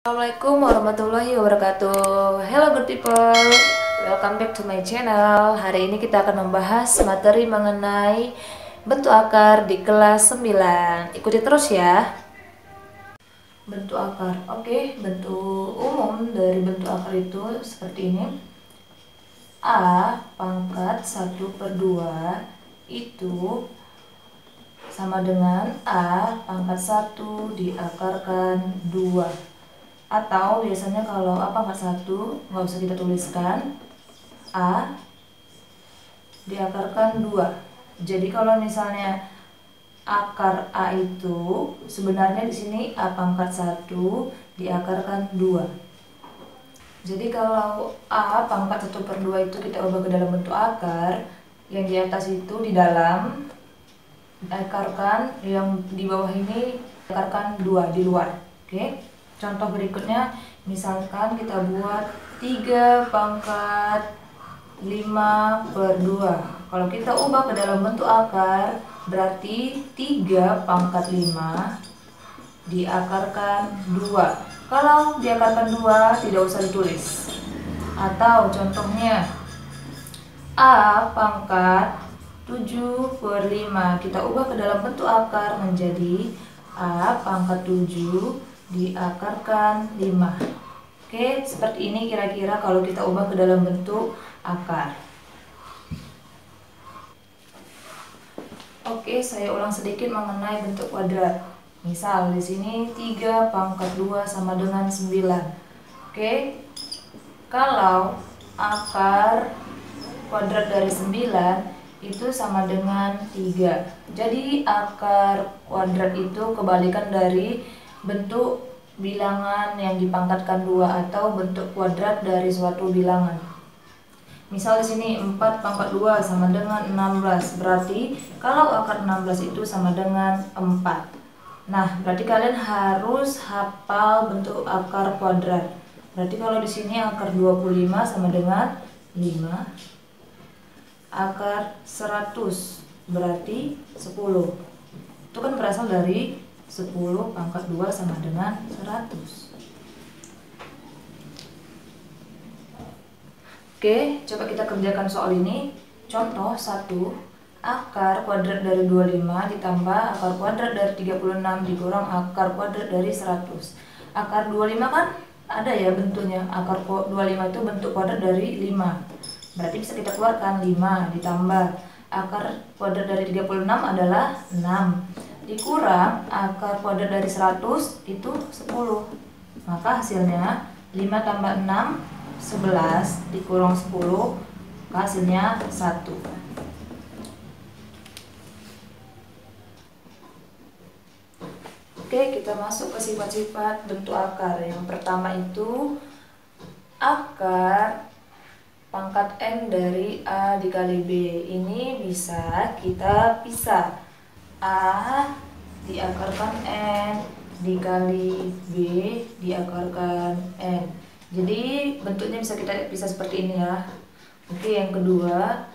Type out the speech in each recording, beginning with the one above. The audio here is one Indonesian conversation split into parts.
Assalamualaikum warahmatullahi wabarakatuh. Hello good people, welcome back to my channel. Hari ini kita akan membahas materi mengenai bentuk akar di kelas 9. Ikuti terus ya. Bentuk akar. Oke, bentuk umum dari bentuk akar itu seperti ini. A pangkat 1/2 itu sama dengan A pangkat 1 diakarkan 2. Atau biasanya kalau A pangkat 1 nggak usah kita tuliskan, A diakarkan 2. Jadi kalau misalnya akar A itu sebenarnya di sini A pangkat 1 diakarkan 2. Jadi kalau A pangkat 1/2 itu kita ubah ke dalam bentuk akar, yang di atas itu di dalam diakarkan, yang di bawah ini diakarkan 2 di luar. Oke. Contoh berikutnya, misalkan kita buat 3 pangkat 5/2. Kalau kita ubah ke dalam bentuk akar, berarti 3 pangkat 5 diakarkan 2. Kalau diakarkan 2, tidak usah ditulis. Atau contohnya, A pangkat 7/5. Kita ubah ke dalam bentuk akar menjadi A pangkat 7 diakarkan 5. Oke, seperti ini kira-kira kalau kita ubah ke dalam bentuk akar. Oke, saya ulang sedikit mengenai bentuk kuadrat. Misal di sini 3 pangkat 2 sama dengan 9. Oke. Kalau akar kuadrat dari 9 itu sama dengan 3. Jadi akar kuadrat itu kebalikan dari bentuk bilangan yang dipangkatkan 2 atau bentuk kuadrat dari suatu bilangan. Misal di sini 4 pangkat 2 sama dengan 16. Berarti kalau akar 16 itu sama dengan 4. Nah, berarti kalian harus hafal bentuk akar kuadrat. Berarti kalau di sini akar 25 sama dengan 5. Akar 100 berarti 10. Itu kan berasal dari 10 pangkat 2 sama dengan 100. Oke, coba kita kerjakan soal ini. Contoh 1, akar kuadrat dari 25 ditambah akar kuadrat dari 36 dikurang akar kuadrat dari 100. Akar 25 kan ada ya bentuknya. Akar 25 itu bentuk kuadrat dari 5. Berarti bisa kita keluarkan 5 ditambah akar kuadrat dari 36 adalah 6. Dikurang akar kuadrat dari 100 itu 10. Maka hasilnya 5 tambah 6, 11 dikurang 10, hasilnya 1. Oke, kita masuk ke sifat-sifat bentuk akar. Yang pertama itu akar pangkat N dari A dikali B. Ini bisa kita pisah. A diakarkan N dikali B diakarkan N. Jadi bentuknya bisa kita bisa seperti ini ya. Oke, yang kedua,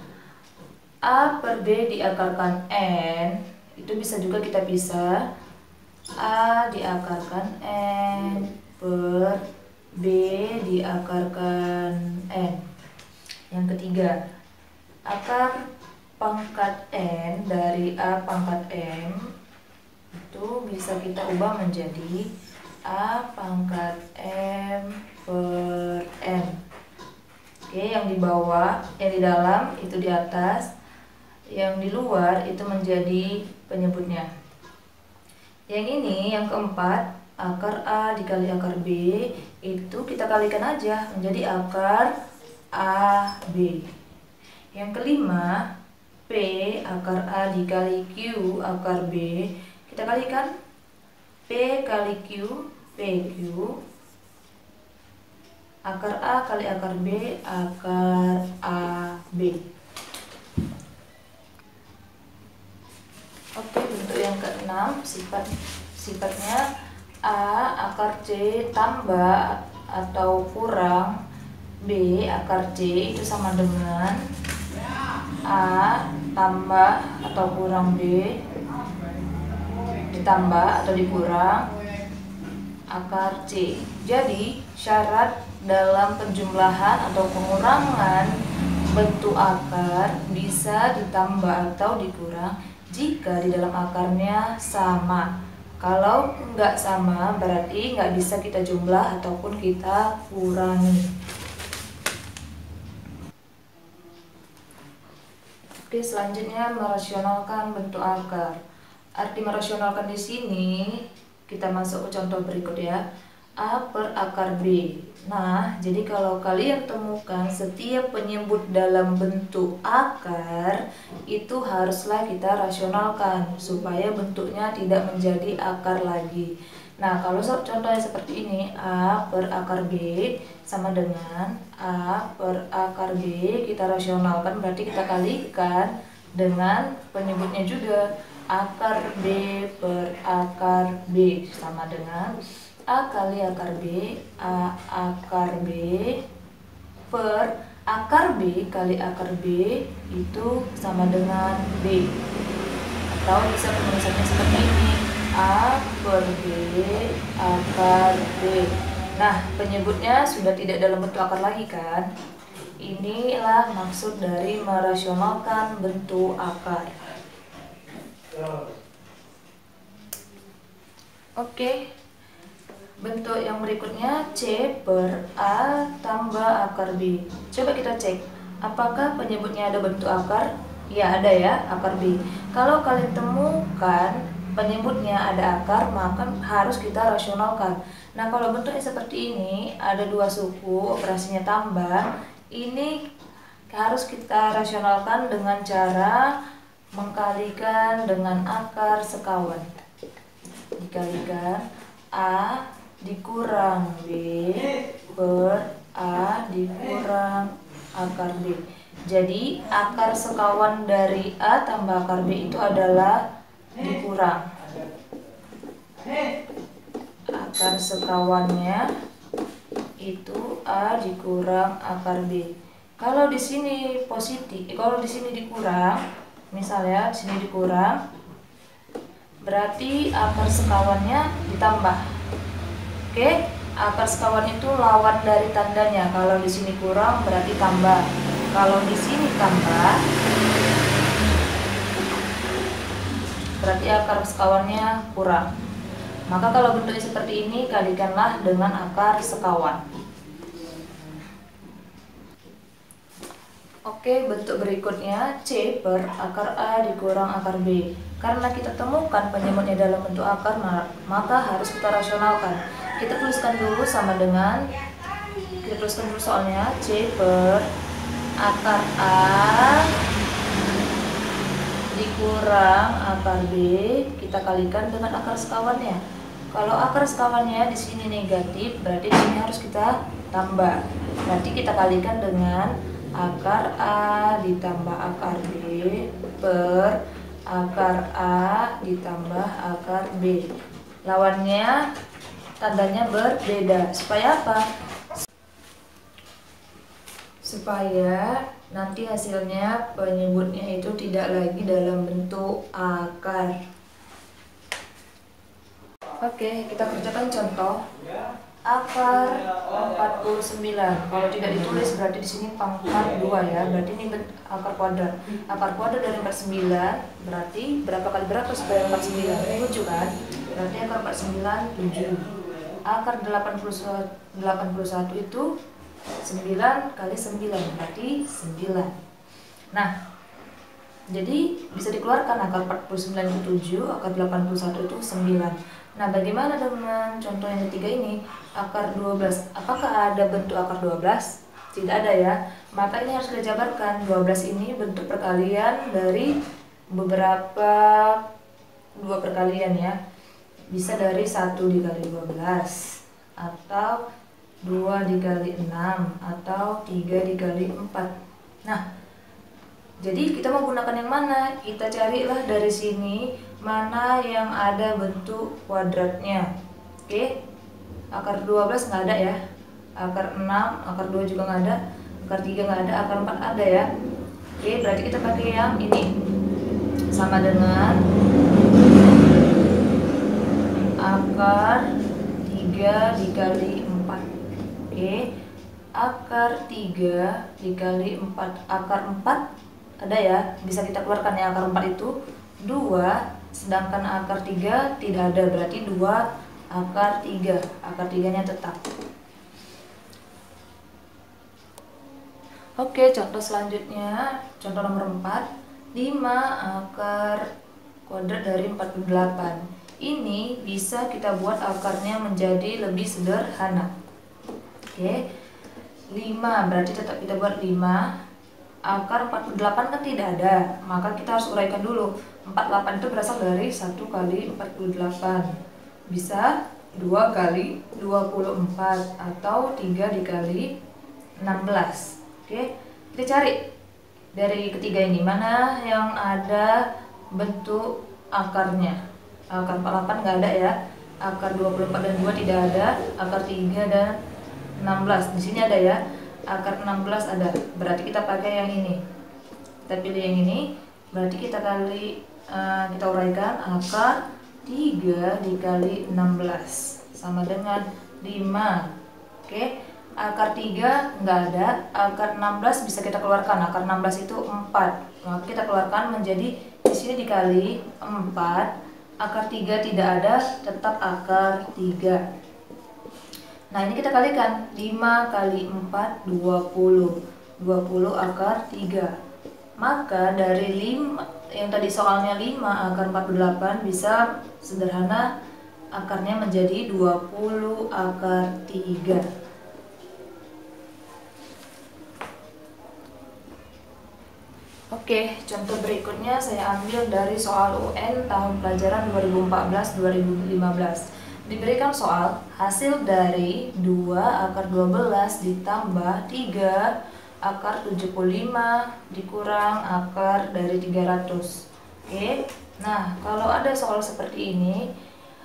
A per B diakarkan N. Itu bisa juga kita pisah. A diakarkan N per B diakarkan N. Yang ketiga, akar pangkat N dari A pangkat M itu bisa kita ubah menjadi A pangkat M per N. Oke, yang di bawah, yang di dalam itu di atas, yang di luar itu menjadi penyebutnya. Yang ini, yang keempat, akar A dikali akar B itu kita kalikan aja menjadi akar AB. Yang kelima, P akar A dikali Q akar B, kita kalikan P kali Q, PQ. Akar A kali akar B, akar AB. Oke, bentuk yang keenam, sifatnya A akar C tambah atau kurang B akar C itu sama dengan A tambah atau kurang B ditambah atau dikurang akar C. Jadi syarat dalam penjumlahan atau pengurangan bentuk akar bisa ditambah atau dikurang jika di dalam akarnya sama. Kalau nggak sama berarti nggak bisa kita jumlah ataupun kita kurangi. Oke, selanjutnya merasionalkan bentuk akar. Arti merasionalkan di sini kita masuk ke contoh berikut ya. A per akar B. Nah, jadi kalau kalian temukan setiap penyebut dalam bentuk akar itu haruslah kita rasionalkan supaya bentuknya tidak menjadi akar lagi. Nah, kalau contohnya seperti ini, A per akar B sama dengan A per akar B, kita rasionalkan berarti kita kalikan dengan penyebutnya juga. Akar B per akar B sama dengan A kali akar B, A akar B per akar B kali akar B itu sama dengan B. Atau bisa penulisannya seperti ini, A per B akar B. Nah, penyebutnya sudah tidak dalam bentuk akar lagi kan? Inilah maksud dari merasionalkan bentuk akar. Oke. Bentuk yang berikutnya C per A tambah akar B. Coba kita cek, apakah penyebutnya ada bentuk akar? Ya, ada ya, akar B. Kalau kalian temukan penyebutnya ada akar, maka harus kita rasionalkan. Nah, kalau bentuknya seperti ini, ada dua suku, operasinya tambah. Ini harus kita rasionalkan dengan cara mengkalikan dengan akar sekawan. Dikalikan A dikurang B per A dikurang akar B. Jadi akar sekawan dari A tambah akar B itu adalah dikurang. Akar sekawannya itu A dikurang akar B. Kalau di sini positif, kalau di sini dikurang, misalnya di sini dikurang, berarti akar sekawannya ditambah. Oke, akar sekawan itu lawan dari tandanya. Kalau di sini kurang berarti tambah. Kalau di sini tambah, berarti akar sekawannya kurang. Maka kalau bentuknya seperti ini, kalikanlah dengan akar sekawan. Oke, bentuk berikutnya C per akar A dikurang akar B. Karena kita temukan penyebutnya dalam bentuk akar, maka harus kita rasionalkan. Kita tuliskan dulu sama dengan, kita tuliskan dulu soalnya, C per akar A dikurang akar B, kita kalikan dengan akar sekawannya. Kalau akar sekawannya di sini negatif, berarti di sini harus kita tambah. Berarti kita kalikan dengan akar A ditambah akar B per akar A ditambah akar B. Lawannya tandanya berbeda. Supaya apa? Supaya nanti hasilnya penyebutnya itu tidak lagi dalam bentuk akar. Oke, kita kerjakan contoh. Akar 49. Kalau tidak ditulis berarti di sini pangkat 2 ya. Berarti ini akar kuadrat. Akar kuadrat dari 49 berarti berapa kali berapa supaya 49? 7 kan? Berarti akar 49 7. Akar 81 itu 9 kali 9 berarti 9. Nah, jadi bisa dikeluarkan akar 49 itu 7, akar 81 itu 9. Nah, bagaimana dengan contoh yang ketiga ini? Akar 12. Apakah ada bentuk akar 12? Tidak ada ya. Maka ini harus kita jabarkan. 12 ini bentuk perkalian dari beberapa dua perkalian ya. Bisa dari 1 dikali 12 atau 2 dikali 6 atau 3 dikali 4. Nah, jadi kita mau gunakan yang mana? Kita carilah dari sini mana yang ada bentuk kuadratnya. Oke, akar 12 nggak ada ya. Akar 6, akar 2 juga nggak ada. Akar 3 nggak ada, akar 4 ada ya. Oke, berarti kita pakai yang ini. Sama dengan akar 3 3 dikali 4. Oke, akar 3 dikali 4. Akar 4 ada ya, bisa kita keluarkan ya. Akar 4 itu 2, sedangkan akar 3 tidak ada, berarti 2 akar 3. Akar 3-nya tetap. Oke, contoh selanjutnya, contoh nomor 4, 5 akar kuadrat dari 48. Ini bisa kita buat akarnya menjadi lebih sederhana. Oke, 5 berarti tetap kita buat 5. Akar 48 kan tidak ada, maka kita harus uraikan dulu. 48 itu berasal dari 1 kali 48. Bisa 2 kali 24 atau 3 dikali 16. Oke, kita cari dari ketiga ini mana yang ada bentuk akarnya. Akar 48 nggak ada ya. Akar 24 dan 2 tidak ada. Akar 3 dan 16 di sini ada ya. Akar 16 ada. Berarti kita pakai yang ini. Kita pilih yang ini. Berarti kita uraikan akar 3 dikali 16 sama dengan 5. Oke. Akar 3 nggak ada. Akar 16 bisa kita keluarkan. Akar 16 itu 4. Maka kita keluarkan menjadi di sini dikali 4. Akar 3 tidak ada, tetap akar 3. Nah, ini kita kalikan. 5 kali 4 20. 20 akar 3. Maka dari 5 yang tadi soalnya 5 akar 48 bisa sederhana akarnya menjadi 20 akar 3. Oke, contoh berikutnya saya ambil dari soal UN tahun pelajaran 2014-2015. Diberikan soal hasil dari 2 akar 12 ditambah 3 akar 75 dikurang akar dari 300. Oke, nah kalau ada soal seperti ini,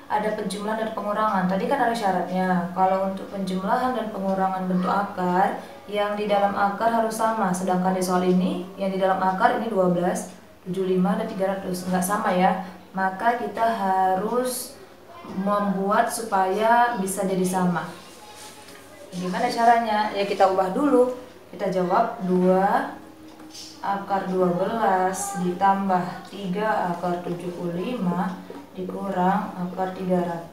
ada penjumlahan dan pengurangan. Tadi kan ada syaratnya. Kalau untuk penjumlahan dan pengurangan bentuk akar, yang di dalam akar harus sama. Sedangkan di soal ini, yang di dalam akar ini 12, 75, dan 300. Nggak sama ya. Maka kita harus membuat supaya bisa jadi sama. Gimana caranya? Ya kita ubah dulu. Kita jawab 2 akar 12 ditambah 3 akar 75 dikurang akar 300.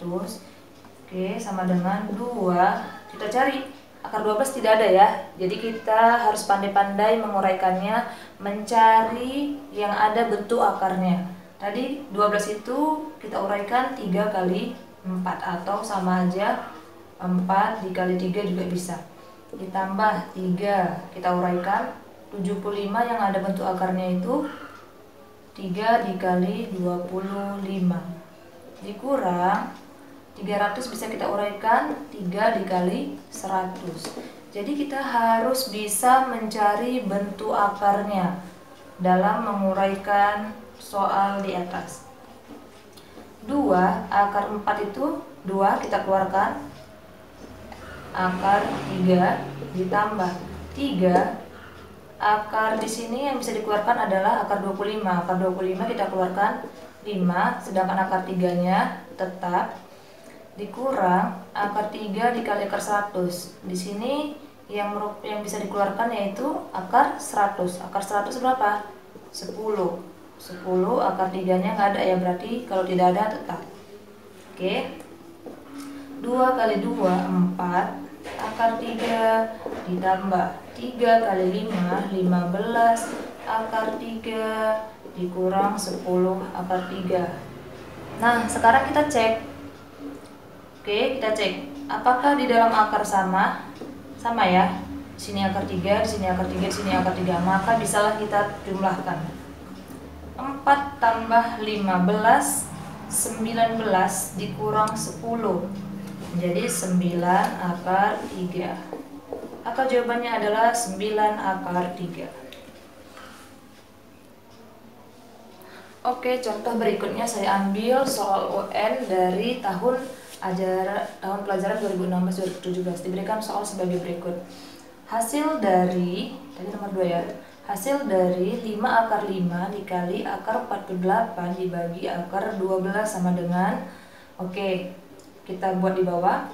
Oke, sama dengan 2. Kita cari akar 12 tidak ada ya. Jadi kita harus pandai-pandai menguraikannya, mencari yang ada bentuk akarnya. Tadi 12 itu kita uraikan 3 kali 4 atau sama aja 4 dikali 3 juga bisa. Ditambah 3 kita uraikan 75 yang ada bentuk akarnya itu 3 dikali 25 dikurang 300 bisa kita uraikan 3 dikali 100. Jadi kita harus bisa mencari bentuk akarnya dalam menguraikan soal di atas. 2 akar 4 itu 2 kita keluarkan akar 3 ditambah 3 akar di sini yang bisa dikeluarkan adalah akar 25. Akar 25 kita keluarkan 5, sedangkan akar 3-nya tetap dikurang akar 3 dikali akar 100. Di sini yang bisa dikeluarkan yaitu akar 100. Akar 100 berapa? 10. 10 akar 3-nya nggak ada ya, berarti kalau tidak ada tetap. Oke. 2 kali 2 4 akar 3 ditambah 3 kali 5 15 akar 3 dikurang 10 akar 3. Nah, sekarang kita cek. Oke, kita cek apakah di dalam akar sama? Sama ya. Di sini akar 3, di sini akar 3, di sini akar 3. Maka bisalah kita jumlahkan. 4 tambah 15 19 dikurang 10 menjadi 9 akar 3. Maka jawabannya adalah 9 akar 3. Oke, contoh berikutnya saya ambil soal UN dari tahun pelajaran 2016-2017. Diberikan soal sebagai berikut. Hasil dari, tadi nomor 2 ya. Hasil dari 5 akar 5 dikali akar 48 dibagi akar 12 sama dengan, oke, kita buat di bawah.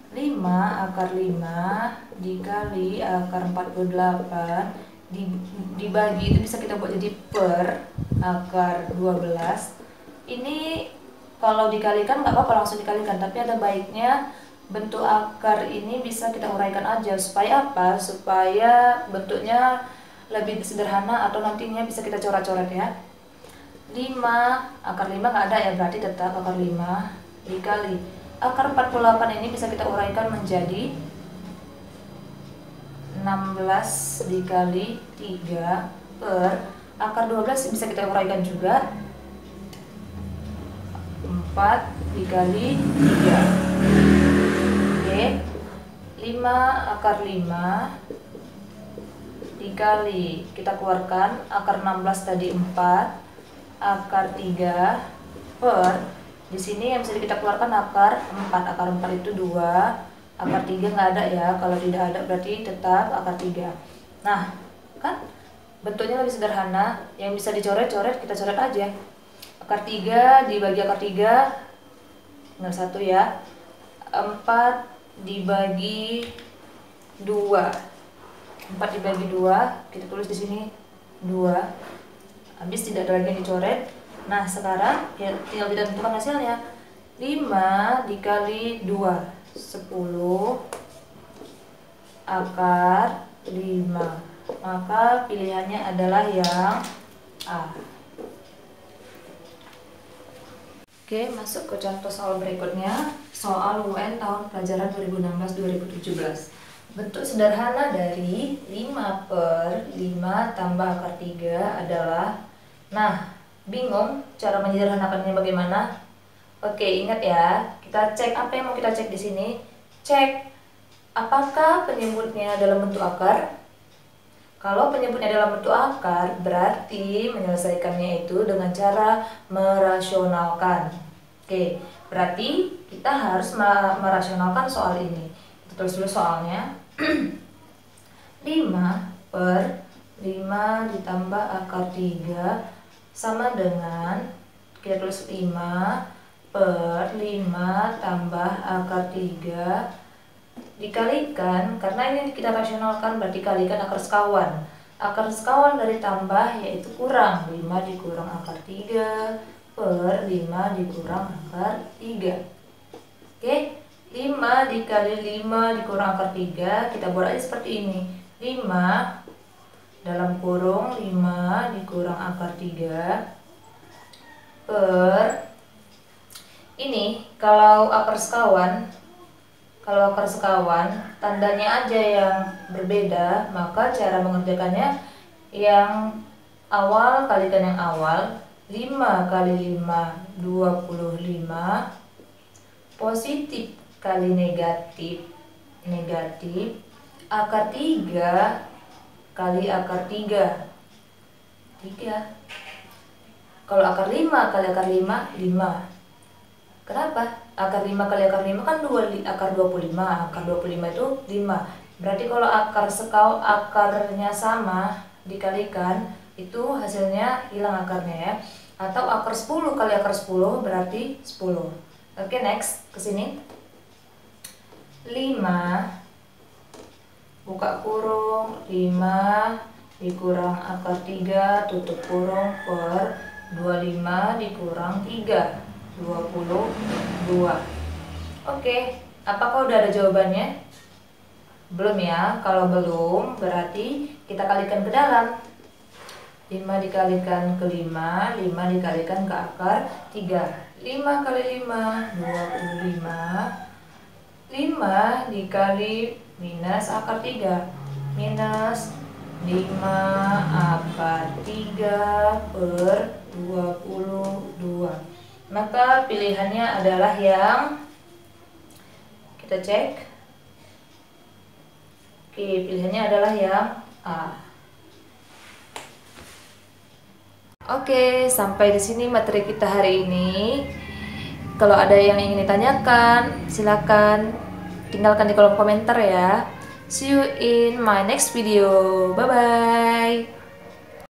5 akar 5 dikali akar 48 dibagi, itu bisa kita buat jadi per akar 12. Ini kalau dikalikan nggak apa-apa, langsung dikalikan, tapi ada baiknya bentuk akar ini bisa kita uraikan aja. Supaya apa? Supaya bentuknya lebih sederhana atau nantinya bisa kita coret-coret ya. 5 akar 5 nggak ada ya, berarti tetap akar 5 dikali akar 48 ini bisa kita uraikan menjadi 16 dikali 3 per akar 12 bisa kita uraikan juga 4 dikali 3. Oke, 5 akar 5 dikali, kita keluarkan akar 16 tadi 4 akar 3 per, di sini yang bisa kita keluarkan akar 4. Akar 4 itu 2, akar 3 nggak ada ya. Kalau tidak ada berarti tetap akar 3. Nah, kan bentuknya lebih sederhana. Yang bisa dicoret-coret, kita coret aja. Akar 3 dibagi akar 3, tinggal 1 ya. 4 dibagi 2. 4 dibagi 2, kita tulis di sini 2. Habis tidak ada lagi yang dicoret. Nah, sekarang ya tinggal ditentukan hasilnya. 5 dikali 2, 10 akar 5. Maka pilihannya adalah yang A. Oke, masuk ke contoh soal berikutnya. Soal UN tahun pelajaran 2016-2017. Bentuk sederhana dari 5 per 5 tambah akar 3 adalah, nah, bingung cara menyederhanakannya bagaimana? Oke, ingat ya, kita cek apa yang mau kita cek di sini. Cek apakah penyebutnya dalam bentuk akar. Kalau penyebutnya dalam bentuk akar, berarti menyelesaikannya itu dengan cara merasionalkan. Oke, berarti kita harus merasionalkan soal ini. Kita tulis dulu soalnya. 5 per 5 ditambah akar 3 sama dengan, kita tulis 5 per 5 tambah akar 3 dikalikan, karena ini kita rasionalkan berarti kalikan akar sekawan. Akar sekawan dari tambah yaitu kurang. 5 dikurang akar 3 per 5 dikurang akar 3. Oke, 5 dikali 5 dikurang akar 3, kita buat aja seperti ini. 5 dalam kurung 5 dikurang akar 3 per, ini kalau akar sekawan, tandanya aja yang berbeda, maka cara mengerjakannya yang awal kalikan yang awal. 5 kali 5 25, positif kali negatif, akar 3 kali akar 3. Kalau akar 5 kali akar 5, 5. Kenapa? Akar 5 kali akar 5 kan akar 25. Akar 25 itu 5. Berarti kalau akarnya sama dikalikan, itu hasilnya hilang akarnya ya. Atau akar 10 kali akar 10 berarti 10. Oke, next ke sini. 5 buka kurung 5 dikurang akar 3 tutup kurung per 25 dikurang 3, 22. Oke, apakah udah ada jawabannya? Belum ya. Kalau belum, berarti kita kalikan ke dalam. 5 dikalikan ke 5, 5 dikalikan ke akar 3. 5 kali 5, 25. 5 dikali minus akar 3, minus 5 akar 3 per 22. Maka pilihannya adalah yang, kita cek. Oke, pilihannya adalah yang A. Oke, sampai di sini materi kita hari ini. Kalau ada yang ingin ditanyakan, silakan tinggalkan di kolom komentar ya. See you in my next video. Bye bye.